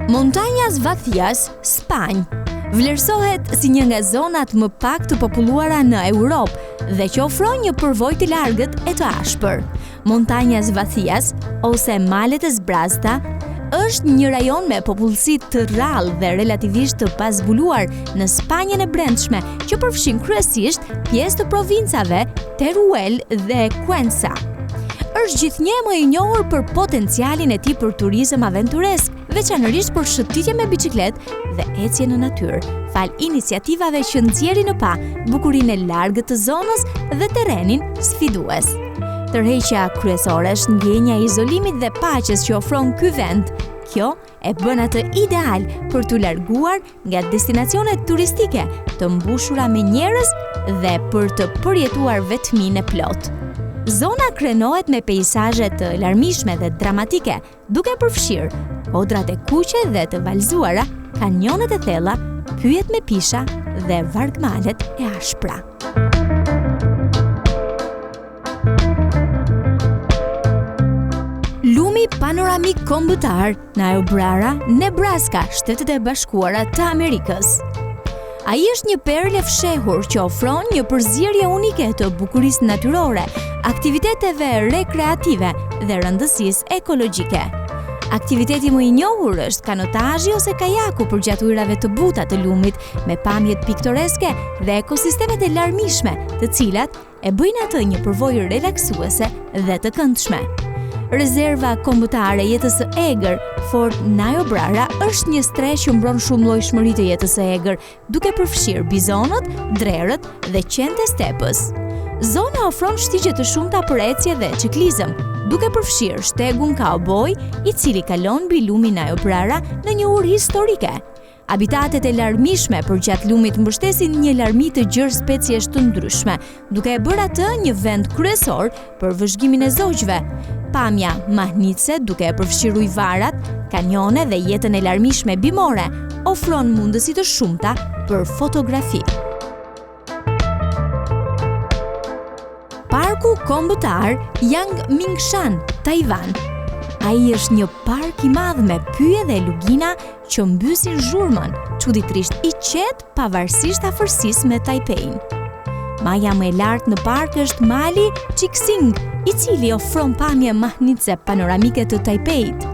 Montañas Vacías, Spanjë, vlerësohet si një nga zonat më pak të populluara në Europë dhe që ofron një përvojë të largët e të ashpër. Montañas Vacías, ose Malet e Zbrazta, është një rajon me popullsi të rrallë dhe relativisht të pazbuluar në Spanjën e brendshme, që përfshin kryesisht pjesë të provincave Teruel dhe Cuenca. Është gjithnjë më i njohur për potencialin e tij për turizëm aventuresk, veçanërisht për shëtitje me biçikletë dhe ecje në natyrë, fal iniciativave që nxjerrin në pa bukurinë e largët të zonës dhe terrenin sfidues. Tërheqja kryesore është ndjenja e izolimit dhe paqes që ofron ky vend. Kjo e bën atë ideal për t'u larguar nga destinacionet turistike të mbushura me njerëz dhe për të përjetuar vetminë e plotë. Zona krenohet me peizazhe të larmishme dhe dramatike, duke përfshirë kodrat e kuqe dhe të valzuara, kanjonet e thella, pyjet me pisha dhe vargmalet e ashpra. Lumi panoramik kombëtar, Niobrara, Nebraska, Shtetet e Bashkuara të Amerikës. Ai është një perle fshehur që ofron një përzierje unike të bukurisë natyrore, aktiviteteve rekreative dhe rëndësisë ekologjike. Aktiviteti më i njohur është kanotazhi ose kajaku përgjatë ujrave të buta të lumit, me pamjet piktoreske dhe ekosistemet e larmishme, të cilat e bëjnë atë një përvojë relaksuese dhe të këndshme. Rezerva kombëtare e jetës së egër, Fort Niobrara, është një streh që mbron shumë llojshmëri të jetës së egër, duke përfshirë bizonët, drerët dhe qentë e stepës. Zona ofron shtigje të shumta për ecje dhe ciklizëm, duke përfshirë shtegun Cowboy, i cili kalon mbi lumin Niobrara në një ur historike. Habitatet e larmishme përgjatë lumit mbështesin një larmi të gjerë speciesh të ndryshme, duke e bërë atë një vend kryesor për vëzhgimin e zogjve. Pamja mahnitse, duke e përfshirë ujvarat, kanjone dhe jetën e larmishme bimore, ofron mundësi të shumta për fotografi. Parku kombëtar Yangmingshan, Taiwan. Ai është një park i madh me pyje dhe lugina që mbysin zhurmën, çuditërisht i qetë pavarësisht afërsisë me Taipei. Maja më e lartë në park është mali Qixing, i cili ofron pamje mahnitse panoramike të Taipeit.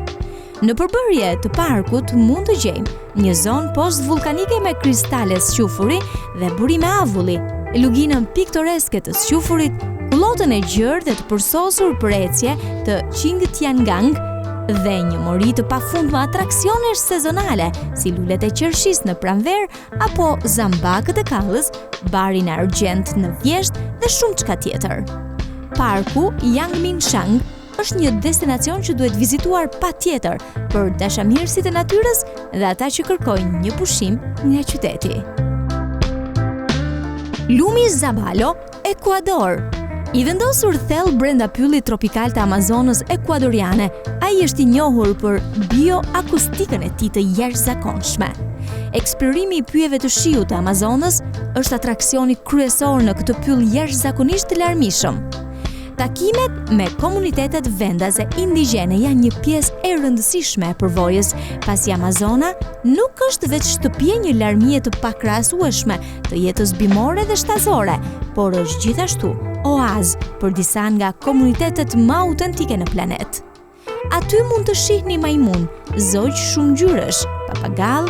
Në përbërje të parkut mund të gjejmë një zonë post-vulkanike me kristale squfuri dhe burime avulli, luginën piktoreske të squfurit, kullotën e gjerë dhe të përsosur për ecje të Qingtiangang dhe një mori të pafundme atraksionesh sezonale, si lulet e qershisë në pranverë apo zambakët e kallës, barin e argjent në Vjesht dhe shumë çka tjetër. Parku Yangmingshan është një destinacion që duhet vizituar patjetër për dashamirësit e natyrës dhe ata që kërkojnë një pushim nga qyteti. Lumi Zabalo, Ekuador. I vendosur thellë brenda pyllit tropikal të Amazonës ekuadoriane, ai është i njohur për bioakustikën e tij të jashtëzakonshme. Eksplorimi i pyjeve të shiut të Amazonës është atraksioni kryesor në këtë pyll jashtëzakonisht të larmishëm. Takimet me komunitetet vendase indigjene janë një pjesë e rëndësishme e përvojës, pasi Amazona nuk është veç shtëpia një larmie të pakrahasueshme të jetës bimore dhe shtazore, por është gjithashtu oazë për disa nga komunitetet më autentike në planet. Aty mund të shihni majmun, zogj shumë ngjyresh, papagall,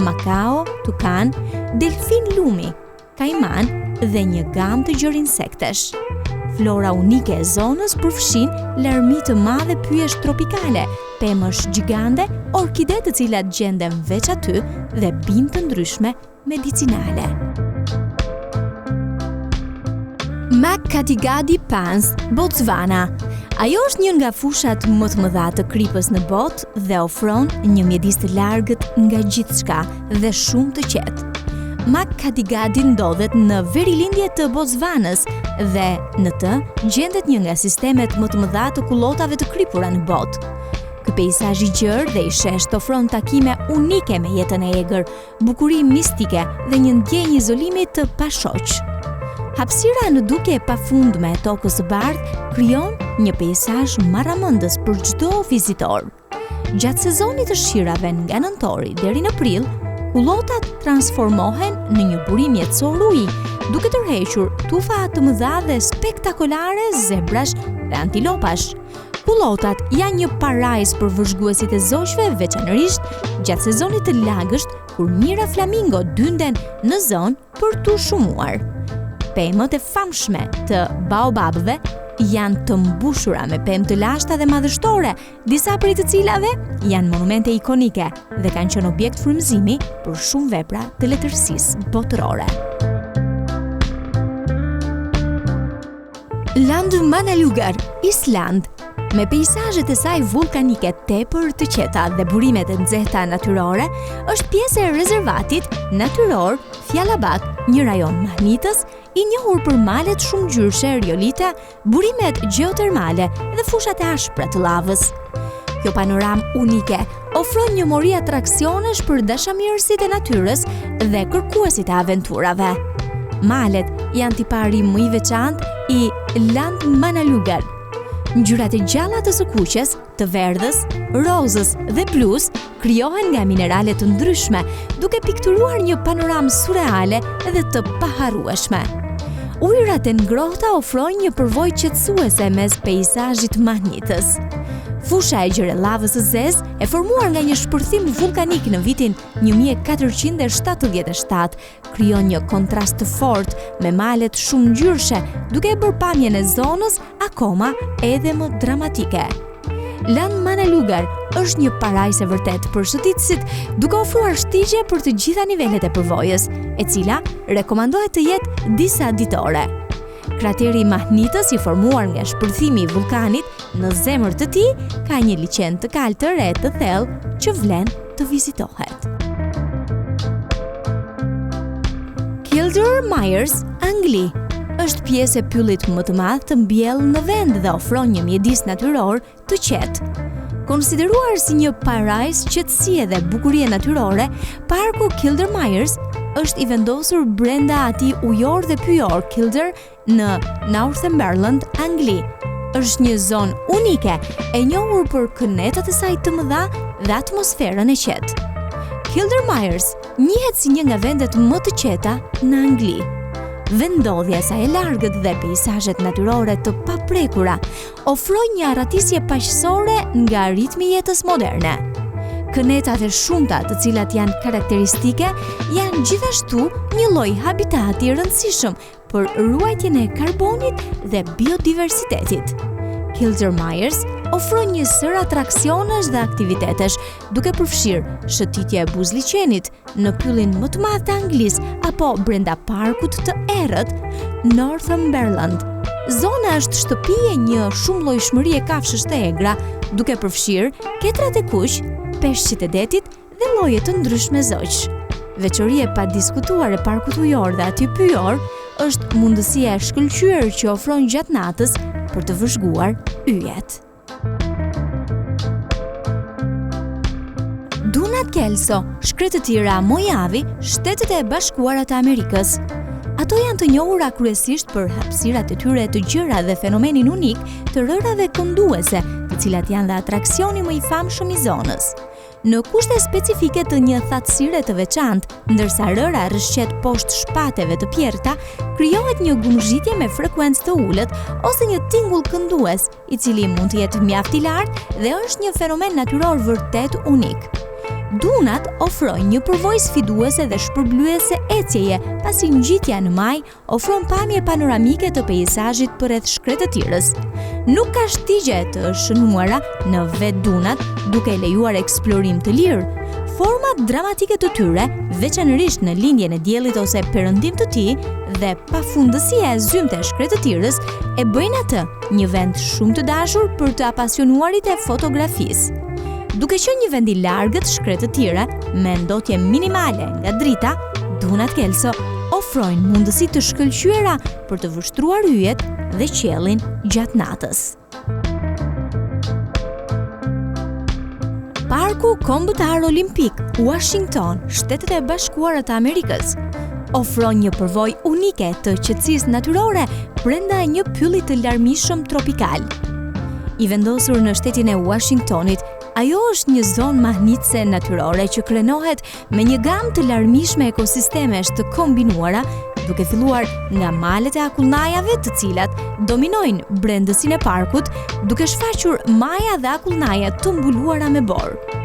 makao, tukan, delfin lumi, kajman dhe një gamë të gjerë insektesh. Flora unike e zonës përfshin larmi të madhe pyjesh tropikale, pemësh gjigande, orkide të cilat gjenden veç aty dhe bimë të ndryshme medicinale. Makgatigadi Pans, Botswana. Ajo është një nga fushat më të mëdha të kripës në botë dhe ofron një mjedis të largët nga gjithçka dhe shumë të qetë. Makgatigadi ndodhet në verilindje të Botswanës dhe në të gjendet një nga sistemet më të mëdha të kullotave të kripura në botë. Ky peizazh i gjerë dhe i shesht ofron takime unike me jetën e egër, bukuri mistike dhe një ndjenjë izolimi të pashoq. Hapësira në duke e pafundme e tokës së bardhë krijon një peizazh marramëndës për çdo vizitor. Gjatë sezonit të shirave nga nëntori deri në prill, kullotat transformohen në një burim jetësor uji, duke tërhequr tufa të mëdha dhe spektakolare zebrash dhe antilopash. Kullotat janë një parajs për vëzhguesit e zogjve, veçanërisht gjatë sezonit të lagësht, kur mira flamingo dynden në zonë për t'u shumuar. Pemët e famshme të baobabëve janë të mbushura me pemë të lashta dhe madhështore, disa prej të cilave janë monumente ikonike dhe kanë qenë objekt frymëzimi për shumë vepra të letërsisë botërore. Land Manalugar, Island, me peizazhet e saj vulkanike tepër të qeta dhe burimet e nxehta natyrore, është pjesë e rezervatit natyror Fjallabak, një rajon magnitës i njohur për malet shumë ngjyrëshe riolite, burimet geotermale dhe fushat e ashpra të lavës. Kjo panoramë unike ofron një mori atraksionesh për dashamirësit e natyrës dhe kërkuesit e aventurave. Malet janë tipari më i veçantë i Land Manalugar. Ngjyrat e gjalla të sukuqes, të verdhës, rozës dhe blus krijohen nga minerale të ndryshme, duke pikturuar një panoramë surreale dhe të paharrueshme. Ujërat e ngrohta ofrojnë një përvojë qetësuese mes peizazhit magnitës. Fusha e gjerë e lavës së zezë, e formuar nga një shpërthim vulkanik në vitin 1477, krijon një kontrast të fortë me malet shumë ngjyrëshe, duke e bërë pamjen e zonës akoma edhe më dramatike. Land Manalugar është një parajs e vërtet për shëtitësit, duke ofruar shtigje për të gjitha nivelet e përvojës, e cila rekomandohet të jetë disa ditore. Krateri i magnitës, i formuar nga shpërthimi i vulkanit, në zemër të tij ka një liqen të kaltër e të thellë që vlen të vizitohet. Kildare Myers, Angli, është pjesë e pyllit më të madh të mbjellë në vend dhe ofron një mjedis natyror të qetë. Konsideruar si një parajs qetësie dhe bukurie natyrore, parku Kildare Myers është i vendosur brenda atij ujor dhe pyjor Kildare në Northumberland, Angli. Është një zonë unike, e njohur për kënetat e saj të mëdha dhe atmosferën e qetë. Kildare Myers njihet si një nga vendet më të qeta në Angli. Vendodhja e saj e largët dhe peizazhet natyrore të paprekura ofrojnë një arratisje paqësore nga ritmi i jetës moderne. Kënetat e shumta, të cilat janë karakteristike, janë gjithashtu një lloj habitati i rëndësishëm për ruajtjen e karbonit dhe biodiversitetit. Kildare Myers ofron një sër atraksionesh dhe aktivitetesh, duke përfshirë shëtitje e buzliqenit në pyllin më të madh të Anglisë apo brenda parkut të errët Northumberland. Zona është shtëpi e një shumëllojshmërie kafshësh të egra, duke përfshirë ketrat e kuq, peshqit e detit dhe lloje të ndryshme zogjsh. Veçori e padiskutuar e parkut ujor dhe aty pyjor është mundësia e shkëlqyer që ofron gjatë natës për të vëzhguar yjet. Dunat Kelso, Shkretëtira Mojave, Shtetet e Bashkuara të Amerikës. Ato janë të njohura kryesisht për hapësirat e tyre të gjëra dhe fenomenin unik të rërave kënduese, të cilat janë dhe atraksioni më i famshëm i zonës. Në kushte specifike të një thatësire të veçantë, ndërsa rëra rrëshqet poshtë shpateve të pjerta, krijohet një gumzhitje me frekuencë të ulët ose një tingull këndues, i cili mund të jetë mjaft i lartë dhe është një fenomen natyror vërtet unik. Dunat ofrojnë një përvojë sfiduese dhe shpërblyese ecjeje, pasi ngjitja në maj ofron pamje panoramike të peizazhit përreth shkretëtirës. Nuk ka shtigje të shënuara në vetë dunat, duke lejuar eksplorim të lirë. Format dramatike të tyre, veçanërisht në lindjen e diellit ose perëndim të tij, dhe pafundësia e zymtë e shkretëtirës e bëjnë atë një vend shumë të dashur për të apasionuarit e fotografisë. Duke qenë një vend i largët shkretëtire, me ndotje minimale nga drita, Dunat Kelso ofrojnë mundësi të shkëlqyera për të vështruar yjet dhe qiellin gjatë natës. Parku Kombëtar Olimpik, Washington, Shtetet e Bashkuara të Amerikës, ofron një përvojë unike të qetësisë natyrore brenda një pylli të larmishëm tropikal. I vendosur në shtetin e Washingtonit, ajo është një zonë mahnitëse natyrore që krenohet me një gamë të larmishme ekosistemesh të kombinuara, duke filluar nga malet e akullnajave të cilat dominojnë brendësinë e parkut, duke shfaqur maja dhe akullnaja të mbuluara me borë.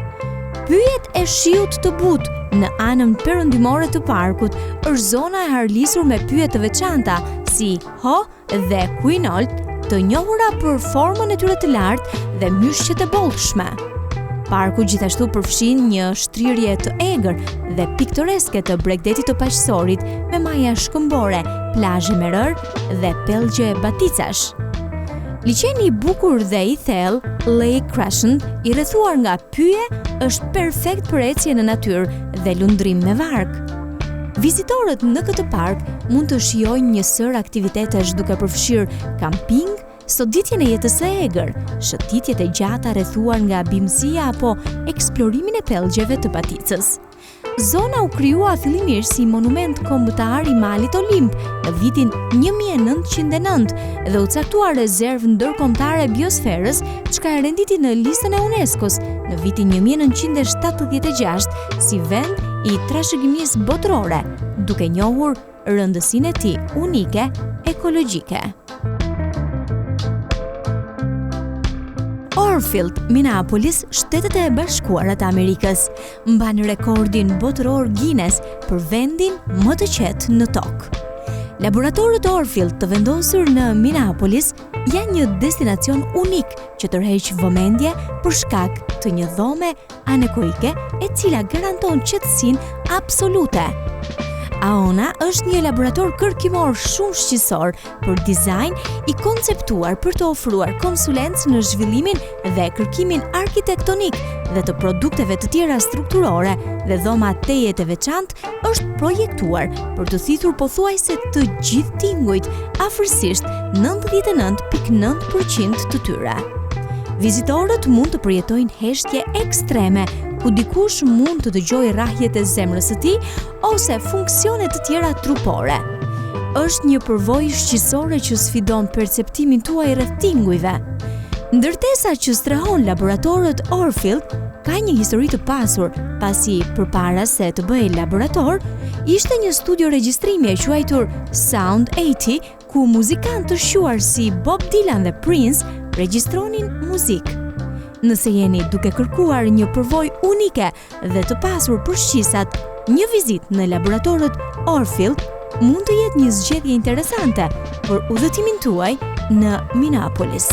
Pyjet e shiut të butë në anën perëndimore të parkut është zona e harlisur me pyjet të veçanta si ho dhe kuinolt, të njohura për formën e tyre të lartë dhe myshqet e bollshme. Parku gjithashtu përfshin një shtrirje të egër dhe piktoreske të bregdetit të paqësorit me maja shkëmbore, plazhe me rër dhe pellgje baticash. Liçeni i bukur dhe i thellë, Lake Crescent, i rrethuar nga pyje, është perfekt për ecje në natyrë dhe lundrim me varg. Vizitorët në këtë park mund të shijojnë një sër aktivitetesh duke përfshirë kamping, soditjen e jetës së egër, shëtitjet e gjata rrethuar nga bimësia apo eksplorimin e pellgjeve të baticës. Zona u krijua fillimisht si monument kombëtar i malit Olimp në vitin 1909 dhe u caktua rezervë ndërkombëtare biosferës, çka e renditi në listën e UNESCO-s në vitin 1976 si vend i trashëgimisë botërore, duke njohur rëndësinë e tij unike ekologjike. Orfield, Minneapolis, Shtetet e Bashkuara të Amerikës, mban rekordin botëror Guinness për vendin më të qetë në tokë. Laboratorët Orfield të vendosur në Minneapolis janë një destinacion unik që tërheq vëmendje për shkak të një dhome anekoike e cila garanton qetësinë absolute. AONA është një laborator kërkimor shumë shqisor për dizajn i konceptuar për të ofruar konsulencë në zhvillimin dhe kërkimin arkitektonik dhe të produkteve të tjera strukturore dhe dhoma teje të veçantë është projektuar për të thithur pothuajse të gjithë tingujt, afërsisht 99.9% të tyre. Vizitorët mund të përjetojnë heshtje ekstreme, ku dikush mund të dëgjojë rrahjet e zemrës së tij ose funksione të tjera trupore. Është një përvojë shqisore që sfidon perceptimin tuaj rreth tingujve. Ndërtesa që strehon laboratorët Orfield ka një histori të pasur, pasi përpara se të bëhej laborator, ishte një studio regjistrimi e quajtur Sound 80, ku muzikantë të shuar si Bob Dylan dhe Prince regjistronin muzikë. Nëse jeni duke kërkuar një përvojë unike dhe të pasur për shqisat, një vizitë në laboratorët Orfield mund të jetë një zgjedhje interesante për udhëtimin tuaj në Minneapolis.